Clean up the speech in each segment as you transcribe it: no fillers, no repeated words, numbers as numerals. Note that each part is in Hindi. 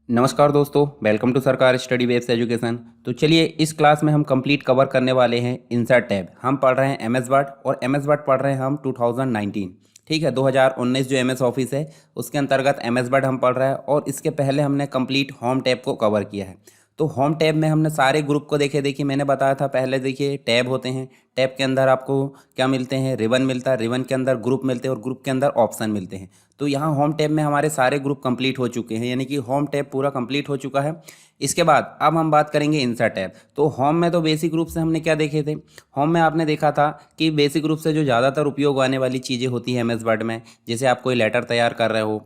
नमस्कार दोस्तों, वेलकम टू सरकार स्टडी बेस्ड एजुकेशन। तो चलिए इस क्लास में हम कंप्लीट कवर करने वाले हैं इंसर्ट टैब। हम पढ़ रहे हैं एमएस वर्ड और एमएस वर्ड पढ़ रहे हैं हम 2019। ठीक है, 2019 जो एमएस ऑफिस है उसके अंतर्गत एमएस वर्ड हम पढ़ रहे हैं और इसके पहले हमने कंप्लीट होम टैब को कवर किया है। तो होम टैब में हमने सारे ग्रुप को देखे। देखिए मैंने बताया था पहले, देखिए टैब होते हैं, टैब के अंदर आपको क्या मिलते हैं, रिबन मिलता है, रिबन के अंदर ग्रुप मिलते हैं और ग्रुप के अंदर ऑप्शन मिलते हैं। तो यहाँ होम टैब में हमारे सारे ग्रुप कंप्लीट हो चुके हैं, यानी कि होम टैब पूरा कंप्लीट हो चुका है। इसके बाद अब हम बात करेंगे इंसर्ट टैब। तो होम में तो बेसिक रूप से हमने क्या देखे थे, होम में आपने देखा था कि बेसिक रूप से जो ज़्यादातर उपयोग आने वाली चीज़ें होती है एमएस वर्ड में, जैसे आप कोई लेटर तैयार कर रहे हो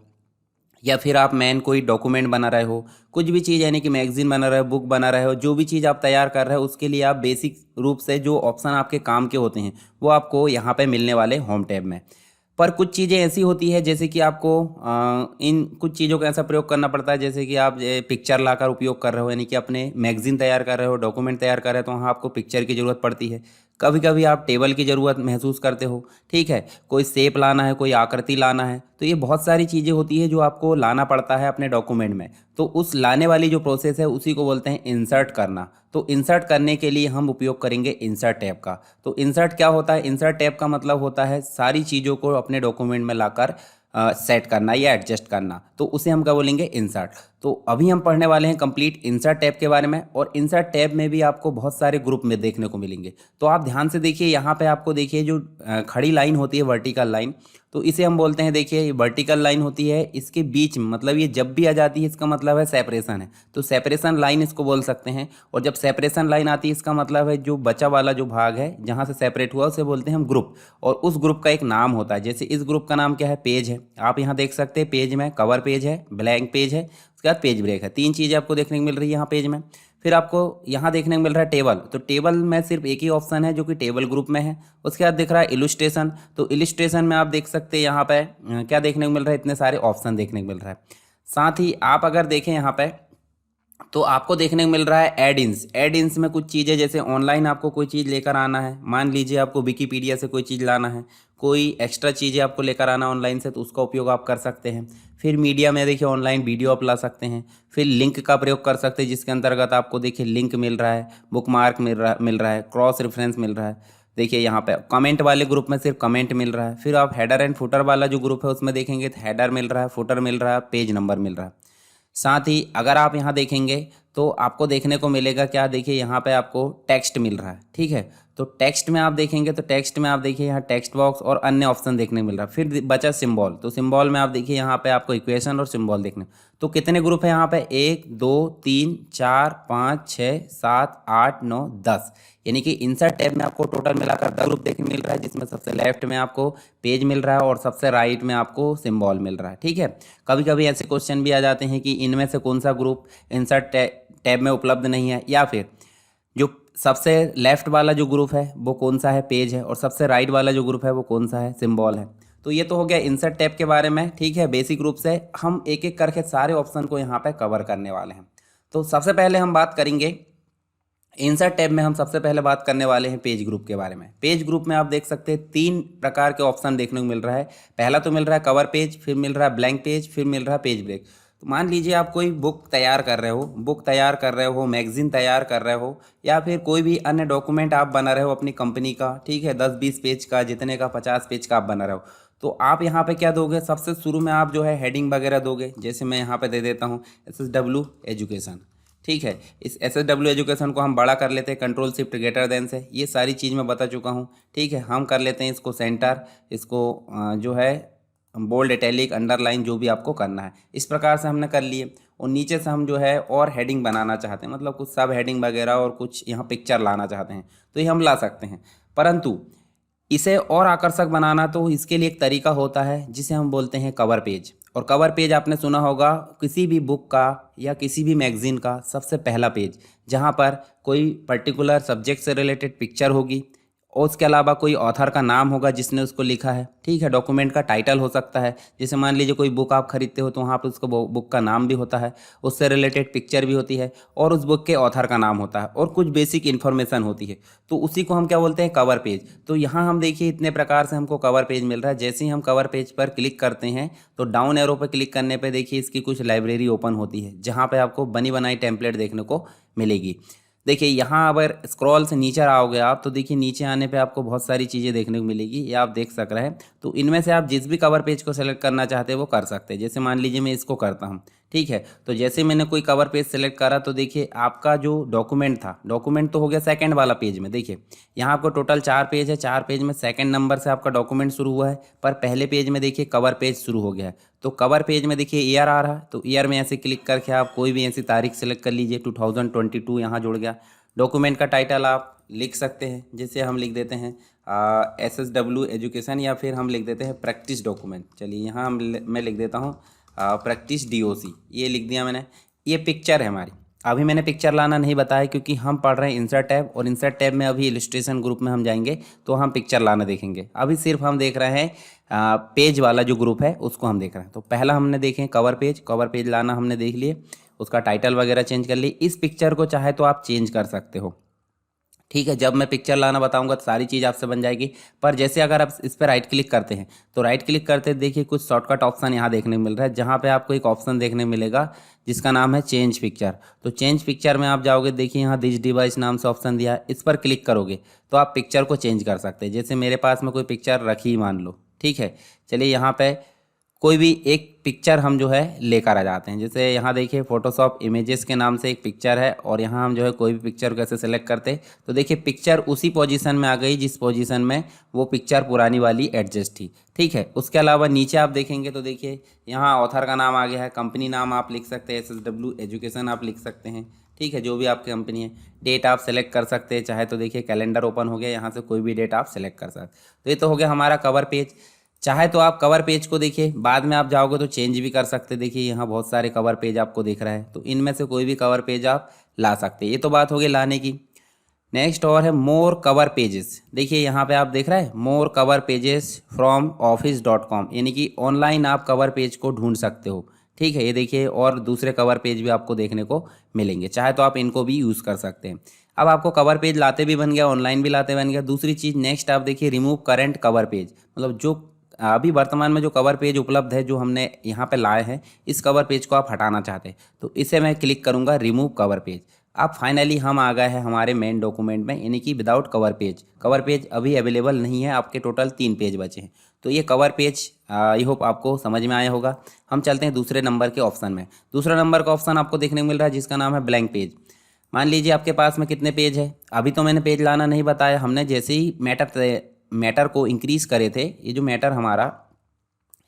या फिर आप मैन कोई डॉक्यूमेंट बना रहे हो, कुछ भी चीज़ यानी कि मैगजीन बना रहे हो, बुक बना रहे हो, जो भी चीज़ आप तैयार कर रहे हो उसके लिए आप बेसिक रूप से जो ऑप्शन आपके काम के होते हैं वो आपको यहाँ पे मिलने वाले होम टैब में। पर कुछ चीज़ें ऐसी होती है जैसे कि आपको इन कुछ चीज़ों का ऐसा प्रयोग करना पड़ता है, जैसे कि आप पिक्चर लाकर उपयोग कर रहे हो, यानी कि अपने मैगजीन तैयार कर रहे हो, डॉक्यूमेंट तैयार कर रहे हो, तो वहाँ आपको पिक्चर की ज़रूरत पड़ती है। कभी कभी आप टेबल की ज़रूरत महसूस करते हो, ठीक है, कोई शेप लाना है, कोई आकृति लाना है, तो ये बहुत सारी चीज़ें होती है जो आपको लाना पड़ता है अपने डॉक्यूमेंट में। तो उस लाने वाली जो प्रोसेस है उसी को बोलते हैं इंसर्ट करना। तो इंसर्ट करने के लिए हम उपयोग करेंगे इंसर्ट टैब का। तो इंसर्ट क्या होता है, इंसर्ट टैब का मतलब होता है सारी चीज़ों को अपने डॉक्यूमेंट में लाकर सेट करना या एडजस्ट करना, तो उसे हम क्या बोलेंगे, इंसर्ट। तो अभी हम पढ़ने वाले हैं कंप्लीट इंसर्ट टैब के बारे में, और इंसर्ट टैब में भी आपको बहुत सारे ग्रुप में देखने को मिलेंगे। तो आप ध्यान से देखिए, यहाँ पे आपको देखिए जो खड़ी लाइन होती है, वर्टिकल लाइन, तो इसे हम बोलते हैं, देखिए ये वर्टिकल लाइन होती है, इसके बीच में मतलब ये जब भी आ जाती है इसका मतलब है सेपरेशन है, तो सेपरेशन लाइन इसको बोल सकते हैं। और जब सेपरेशन लाइन आती है इसका मतलब है जो बचा वाला जो भाग है जहाँ से सेपरेट हुआ उसे बोलते हैं हम ग्रुप, और उस ग्रुप का एक नाम होता है। जैसे इस ग्रुप का नाम क्या है, पेज है। आप यहाँ देख सकते हैं पेज में कवर पेज है, ब्लैंक पेज है, उसके बाद पेज ब्रेक है। तीन चीज़ें आपको देखने को मिल रही है यहाँ पेज में। फिर आपको यहाँ देखने को मिल रहा है टेबल, तो टेबल में सिर्फ एक ही ऑप्शन है जो कि टेबल ग्रुप में है। उसके बाद दिख रहा है इलस्ट्रेशन, तो इलस्ट्रेशन में आप देख सकते हैं यहाँ पे क्या देखने को मिल रहा है, इतने सारे ऑप्शन देखने को मिल रहा है। साथ ही आप अगर देखें यहाँ पे तो आपको देखने को मिल रहा है एड इन्स। एड इन्स में कुछ चीज़ें, जैसे ऑनलाइन आपको कोई चीज़ लेकर आना है, मान लीजिए आपको विकीपीडिया से कोई चीज़ लाना है, कोई एक्स्ट्रा चीज़ें आपको लेकर आना ऑनलाइन से, तो उसका उपयोग आप कर सकते हैं। फिर मीडिया में देखिए ऑनलाइन वीडियो आप ला सकते हैं। फिर लिंक का प्रयोग कर सकते हैं, जिसके अंतर्गत आपको देखिए लिंक मिल रहा है, बुकमार्क मिल रहा है, क्रॉस रेफरेंस मिल रहा है। देखिए यहाँ पे कमेंट वाले ग्रुप में सिर्फ कमेंट मिल रहा है। फिर आप हेडर एंड फुटर वाला जो ग्रुप है उसमें देखेंगे तो हेडर मिल रहा है, फुटर मिल रहा है, पेज नंबर मिल रहा है। साथ ही अगर आप यहाँ देखेंगे तो आपको देखने को मिलेगा क्या, देखिए यहाँ पे आपको टेक्स्ट मिल रहा है, ठीक है। तो टेक्स्ट में आप देखेंगे तो टेक्स्ट में आप देखिए यहाँ टेक्स्ट बॉक्स और अन्य ऑप्शन देखने को मिल रहा है। फिर बचा सिंबल, तो सिंबल में आप देखिए यहाँ पे आपको इक्वेशन और सिंबल देखने। तो कितने ग्रुप है यहाँ पे, 1 2 3 4 5 6 7 8 9 10, यानी कि इंसर्ट टैब में आपको टोटल मिलाकर 10 ग्रुप देखने मिल रहा है, जिसमें सबसे लेफ्ट में आपको पेज मिल रहा है और सबसे राइट में आपको सिंबल मिल रहा है, ठीक है। कभी कभी ऐसे क्वेश्चन भी आ जाते हैं कि इनमें से कौन सा ग्रुप इंसर्ट टैब में उपलब्ध नहीं है, या फिर जो सबसे लेफ्ट वाला जो ग्रुप है वो कौन सा है, पेज है, और सबसे राइट वाला जो ग्रुप है वो कौन सा है, सिंबल है। तो ये तो हो गया इंसर्ट टैब के बारे में, ठीक है। बेसिक रूप से हम एक एक करके सारे ऑप्शन को यहाँ पे कवर करने वाले हैं। तो सबसे पहले हम बात करेंगे इंसर्ट टैब में, हम सबसे पहले बात करने वाले हैं पेज ग्रुप के बारे में। पेज ग्रुप में आप देख सकते हैं 3 प्रकार के ऑप्शन देखने को मिल रहा है। पहला तो मिल रहा है कवर पेज, फिर मिल रहा है ब्लैंक पेज, फिर मिल रहा है पेज ब्रेक। तो मान लीजिए आप कोई बुक तैयार कर रहे हो, मैगजीन तैयार कर रहे हो, या फिर कोई भी अन्य डॉक्यूमेंट आप बना रहे हो अपनी कंपनी का, ठीक है, 10-20 पेज का, जितने का 50 पेज का आप बना रहे हो। तो आप यहाँ पे क्या दोगे, सबसे शुरू में आप जो है हेडिंग वगैरह दोगे। जैसे मैं यहाँ पे दे देता हूँ SSW एजुकेशन, ठीक है। इस SSW एजुकेशन को हम बड़ा कर लेते हैं कंट्रोल शिफ्ट ग्रेटर देन से, ये सारी चीज़ मैं बता चुका हूँ, ठीक है। हम कर लेते हैं इसको सेंटर, इसको जो है बोल्ड, इटैलिक, अंडरलाइन, जो भी आपको करना है। इस प्रकार से हमने कर लिए, और नीचे से हम जो है और हेडिंग बनाना चाहते हैं, मतलब कुछ सब हेडिंग वगैरह और कुछ यहाँ पिक्चर लाना चाहते हैं, तो ये हम ला सकते हैं। परंतु इसे और आकर्षक बनाना, तो इसके लिए एक तरीका होता है जिसे हम बोलते हैं कवर पेज। और कवर पेज आपने सुना होगा, किसी भी बुक का या किसी भी मैगजीन का सबसे पहला पेज, जहाँ पर कोई पर्टिकुलर सब्जेक्ट से रिलेटेड पिक्चर होगी और उसके अलावा कोई ऑथर का नाम होगा जिसने उसको लिखा है, ठीक है। डॉक्यूमेंट का टाइटल हो सकता है, जैसे मान लीजिए कोई बुक आप खरीदते हो तो वहाँ पर उसको बुक का नाम भी होता है, उससे रिलेटेड पिक्चर भी होती है और उस बुक के ऑथर का नाम होता है और कुछ बेसिक इन्फॉर्मेशन होती है। तो उसी को हम क्या बोलते हैं, कवर पेज। तो यहाँ हम देखिए इतने प्रकार से हमको कवर पेज मिल रहा है। जैसे ही हम कवर पेज पर क्लिक करते हैं तो डाउन एरो पर क्लिक करने पर देखिए इसकी कुछ लाइब्रेरी ओपन होती है जहाँ पर आपको बनी बनाई टेम्पलेट देखने को मिलेगी। देखिए यहाँ अगर स्क्रॉल से नीचे आओगे आप तो देखिए नीचे आने पे आपको बहुत सारी चीज़ें देखने को मिलेगी, ये आप देख सक रहे हैं। तो इनमें से आप जिस भी कवर पेज को सेलेक्ट करना चाहते हैं वो कर सकते हैं। जैसे मान लीजिए मैं इसको करता हूँ, ठीक है। तो जैसे मैंने कोई कवर पेज सेलेक्ट करा तो देखिए आपका जो डॉक्यूमेंट था, डॉक्यूमेंट तो हो गया सेकंड वाला पेज में। देखिए यहाँ आपको टोटल 4 पेज है, 4 पेज में सेकंड नंबर से आपका डॉक्यूमेंट शुरू हुआ है, पर पहले पेज में देखिए कवर पेज शुरू हो गया है। तो कवर पेज में देखिए ईयर आ रहा है, तो ईयर में ऐसे क्लिक करके आप कोई भी ऐसी तारीख सेलेक्ट कर लीजिए, 2022 यहाँ जुड़ गया। डॉक्यूमेंट का टाइटल आप लिख सकते हैं, जैसे हम लिख देते हैं SSW एजुकेशन, या फिर हम लिख देते हैं प्रैक्टिस डॉक्यूमेंट। चलिए यहाँ मैं लिख देता हूँ प्रैक्टिस DOC, ये लिख दिया मैंने। ये पिक्चर है हमारी। अभी मैंने पिक्चर लाना नहीं बताया क्योंकि हम पढ़ रहे हैं इंसर्ट टैब, और इंसर्ट टैब में अभी इलस्ट्रेशन ग्रुप में हम जाएंगे तो हम पिक्चर लाना देखेंगे। अभी सिर्फ हम देख रहे हैं पेज वाला जो ग्रुप है उसको हम देख रहे हैं। तो पहला हमने देखें कवर पेज, कवर पेज लाना हमने देख लिए, उसका टाइटल वगैरह चेंज कर लिए। इस पिक्चर को चाहे तो आप चेंज कर सकते हो, ठीक है। जब मैं पिक्चर लाना बताऊंगा तो सारी चीज़ आपसे बन जाएगी। पर जैसे अगर आप इस पर राइट क्लिक करते हैं तो राइट क्लिक करते देखिए कुछ शॉर्टकट ऑप्शन यहाँ देखने को मिल रहा है, जहाँ पे आपको एक ऑप्शन देखने मिलेगा जिसका नाम है चेंज पिक्चर। तो चेंज पिक्चर में आप जाओगे, देखिए यहाँ दिस डिवाइस नाम से ऑप्शन दिया है, इस पर क्लिक करोगे तो आप पिक्चर को चेंज कर सकते हैं। जैसे मेरे पास में कोई पिक्चर रखी मान लो, ठीक है। चलिए यहाँ पे कोई भी एक पिक्चर हम जो है लेकर आ जाते हैं। जैसे यहाँ देखिए फोटोशॉप इमेजेस के नाम से एक पिक्चर है, और यहाँ हम जो है कोई भी पिक्चर कैसे सेलेक्ट करते तो देखिए पिक्चर उसी पोजीशन में आ गई जिस पोजीशन में वो पिक्चर पुरानी वाली एडजस्ट थी, ठीक है। उसके अलावा नीचे आप देखेंगे तो देखिए यहाँ ऑथर का नाम आ गया है, कंपनी नाम आप लिख सकते हैं, SSW एजुकेशन आप लिख सकते हैं, ठीक है, जो भी आपकी कंपनी है। डेट आप सेलेक्ट कर सकते हैं, चाहे तो देखिए कैलेंडर ओपन हो गया, यहाँ से कोई भी डेट आप सेलेक्ट कर सकते। तो ये तो हो गया हमारा कवर पेज। चाहे तो आप कवर पेज को देखिए बाद में आप जाओगे तो चेंज भी कर सकते। देखिए यहाँ बहुत सारे कवर पेज आपको दिख रहा है, तो इनमें से कोई भी कवर पेज आप ला सकते हैं। ये तो बात हो गई लाने की। नेक्स्ट और है मोर कवर पेजेस। देखिए यहाँ पे आप देख रहे हैं मोर कवर पेजेस फ्रॉम office.com, यानी कि ऑनलाइन आप कवर पेज को ढूंढ सकते हो, ठीक है। ये देखिए और दूसरे कवर पेज भी आपको देखने को मिलेंगे, चाहे तो आप इनको भी यूज़ कर सकते हैं। अब आपको कवर पेज लाते भी बन गया, ऑनलाइन भी लाते बन गया। दूसरी चीज़ नेक्स्ट आप देखिए रिमूव करंट कवर पेज, मतलब जो अभी वर्तमान में जो कवर पेज उपलब्ध है जो हमने यहाँ पे लाए हैं, इस कवर पेज को आप हटाना चाहते हैं तो इसे मैं क्लिक करूँगा रिमूव कवर पेज। अब फाइनली हम आ गए हैं हमारे मेन डॉक्यूमेंट में, यानी कि without cover page. Cover page अभी अवेलेबल नहीं है, आपके टोटल 3 पेज बचे हैं। तो ये कवर पेज आई होप आपको समझ में आया होगा। हम चलते हैं दूसरे नंबर के ऑप्शन में। दूसरा नंबर का ऑप्शन आपको देखने को मिल रहा है जिसका नाम है ब्लैंक पेज। मान लीजिए आपके पास में कितने पेज है, अभी तो मैंने पेज लाना नहीं बताया, हमने जैसे ही मैटर को इंक्रीज़ करे थे, ये जो मैटर हमारा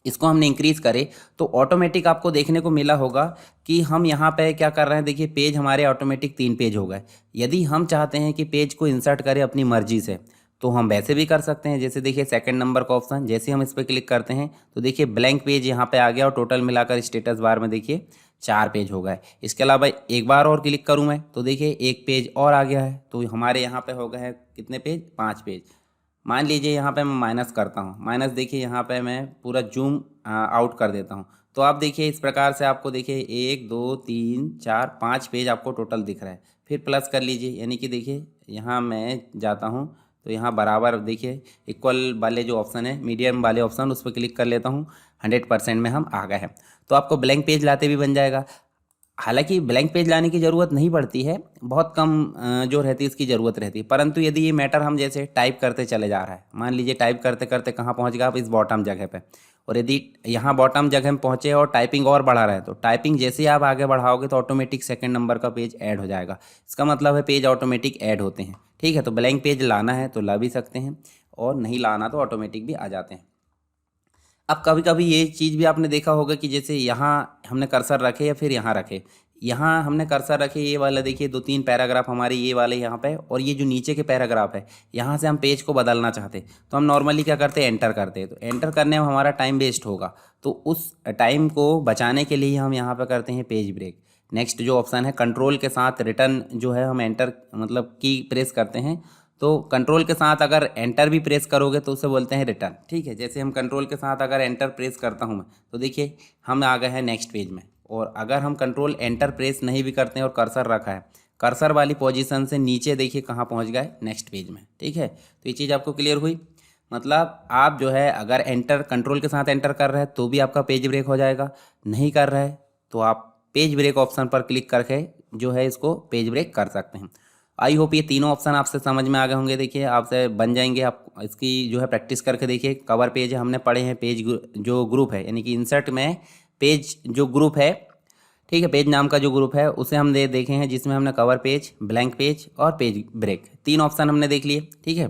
इसको हमने इंक्रीज़ करे तो ऑटोमेटिक आपको देखने को मिला होगा कि हम यहाँ पे क्या कर रहे हैं। देखिए पेज हमारे ऑटोमेटिक 3 पेज हो गए। यदि हम चाहते हैं कि पेज को इंसर्ट करें अपनी मर्जी से तो हम वैसे भी कर सकते हैं। जैसे देखिए सेकंड नंबर का ऑप्शन, जैसे हम इस पर क्लिक करते हैं तो देखिए ब्लैंक पेज यहाँ पे आ गया, और टोटल मिलाकर स्टेटस बार में देखिए 4 पेज हो गए। इसके अलावा एक बार और क्लिक करूँ मैं तो देखिए एक पेज और आ गया है, तो हमारे यहाँ पे हो गए हैं कितने पेज, 5 पेज। मान लीजिए यहाँ पे मैं माइनस करता हूँ, माइनस देखिए यहाँ पे मैं पूरा जूम आउट कर देता हूँ, तो आप देखिए इस प्रकार से आपको देखिए 1 2 3 4 5 पेज आपको टोटल दिख रहा है। फिर प्लस कर लीजिए, यानी कि देखिए यहाँ मैं जाता हूँ तो यहाँ बराबर देखिए इक्वल वाले जो ऑप्शन है, मीडियम वाले ऑप्शन, उस पर क्लिक कर लेता हूँ। 100% में हम आ गए हैं। तो आपको ब्लैंक पेज लाते भी बन जाएगा। हालांकि ब्लैंक पेज लाने की ज़रूरत नहीं पड़ती है, बहुत कम जो रहती है इसकी ज़रूरत रहती है। परंतु यदि ये मैटर हम जैसे टाइप करते चले जा रहा है, मान लीजिए टाइप करते करते कहाँ पहुँच गए आप, इस बॉटम जगह पे, और यदि यहाँ बॉटम जगह में पहुँचे और टाइपिंग और बढ़ा रहे हैं तो टाइपिंग जैसे ही आप आगे बढ़ाओगे तो ऑटोमेटिक सेकंड नंबर का पेज ऐड हो जाएगा। इसका मतलब है पेज ऑटोमेटिक ऐड होते हैं, ठीक है। तो ब्लैंक पेज लाना है तो ला भी सकते हैं, और नहीं लाना तो ऑटोमेटिक भी आ जाते हैं। अब कभी कभी ये चीज़ भी आपने देखा होगा कि जैसे यहाँ हमने कर्सर रखे या फिर यहाँ रखे, यहाँ हमने कर्सर रखे, ये वाला देखिए 2-3 पैराग्राफ हमारे ये वाले यहाँ पे, और ये जो नीचे के पैराग्राफ है यहाँ से हम पेज को बदलना चाहते तो हम नॉर्मली क्या करते हैं, एंटर करते हैं। तो एंटर करने में हमारा टाइम वेस्ट होगा, तो उस टाइम को बचाने के लिए हम यहाँ पर करते हैं पेज ब्रेक। नेक्स्ट जो ऑप्शन है कंट्रोल के साथ रिटर्न जो है हम एंटर मतलब की प्रेस करते हैं तो कंट्रोल के साथ अगर एंटर भी प्रेस करोगे तो उसे बोलते हैं रिटर्न। ठीक है, जैसे हम कंट्रोल के साथ अगर एंटर प्रेस करता हूँ मैं, तो देखिए हम आ गए हैं नेक्स्ट पेज में। और अगर हम कंट्रोल एंटर प्रेस नहीं भी करते हैं और कर्सर रखा है, कर्सर वाली पोजीशन से नीचे देखिए कहाँ पहुँच गए, नेक्स्ट पेज में। ठीक है, तो ये चीज़ आपको क्लियर हुई। मतलब आप जो है अगर एंटर कंट्रोल के साथ एंटर कर रहे हैं तो भी आपका पेज ब्रेक हो जाएगा, नहीं कर रहे हैं तो आप पेज ब्रेक ऑप्शन पर क्लिक करके जो है इसको पेज ब्रेक कर सकते हैं। आई होप ये तीनों ऑप्शन आपसे समझ में आ गए होंगे। देखिए आपसे बन जाएंगे, आप इसकी जो है प्रैक्टिस करके देखिए। कवर पेज हमने पढ़े हैं, पेज जो ग्रुप है यानी कि इंसर्ट में पेज जो ग्रुप है, ठीक है, पेज नाम का जो ग्रुप है उसे हम देखे हैं, जिसमें हमने कवर पेज, ब्लैंक पेज और पेज ब्रेक तीन ऑप्शन हमने देख लिए। ठीक है,